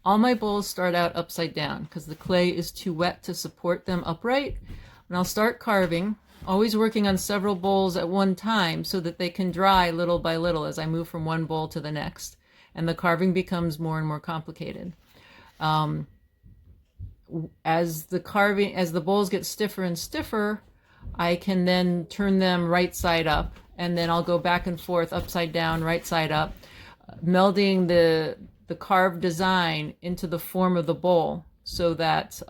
All my bowls start out upside down because the clay is too wet to support them upright. And I'll start carving, always working on several bowls at one time so that they can dry little by little as I move from one bowl to the next. And the carving becomes more and more complicated. As the bowls get stiffer and stiffer, I can then turn them right side up, and then I'll go back and forth, upside down, right side up, melding the carved design into the form of the bowl so that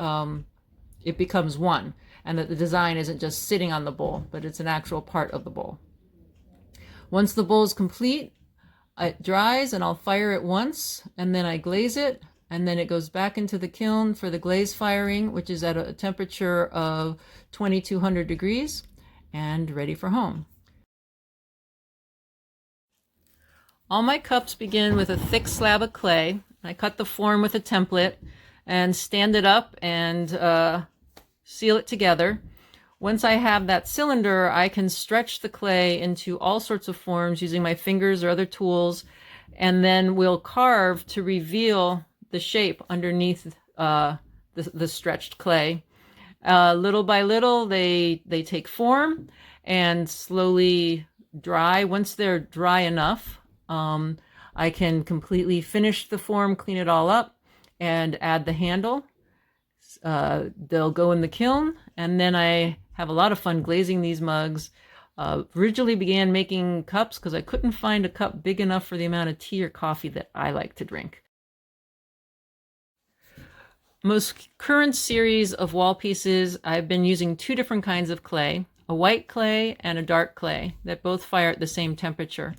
it becomes one, and that the design isn't just sitting on the bowl, but it's an actual part of the bowl. Once the bowl is complete, it dries and I'll fire it once, and then I glaze it, and then it goes back into the kiln for the glaze firing, which is at a temperature of 2200 degrees, and ready for home. All my cups begin with a thick slab of clay. I cut the form with a template and stand it up and seal it together. Once I have that cylinder, I can stretch the clay into all sorts of forms using my fingers or other tools, and then we'll carve to reveal the shape underneath the stretched clay. Little by little, they take form and slowly dry. Once they're dry enough, I can completely finish the form, clean it all up, and add the handle. They'll go in the kiln, and then I have a lot of fun glazing these mugs. Originally began making cups because I couldn't find a cup big enough for the amount of tea or coffee that I like to drink. Most current series of wall pieces, I've been using two different kinds of clay, a white clay and a dark clay that both fire at the same temperature.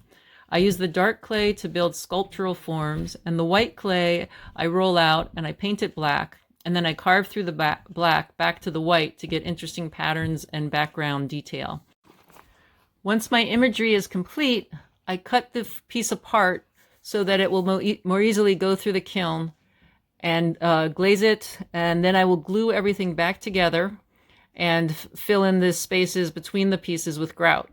I use the dark clay to build sculptural forms, and the white clay I roll out and I paint it black, and then I carve through the black back to the white to get interesting patterns and background detail. Once my imagery is complete, I cut the piece apart so that it will more easily go through the kiln, and glaze it, and then I will glue everything back together and fill in the spaces between the pieces with grout.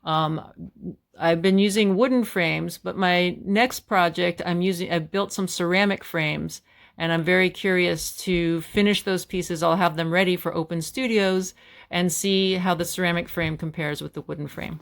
I've been using wooden frames, but my next project I've built some ceramic frames, and I'm very curious to finish those pieces. I'll have them ready for open studios and see how the ceramic frame compares with the wooden frame.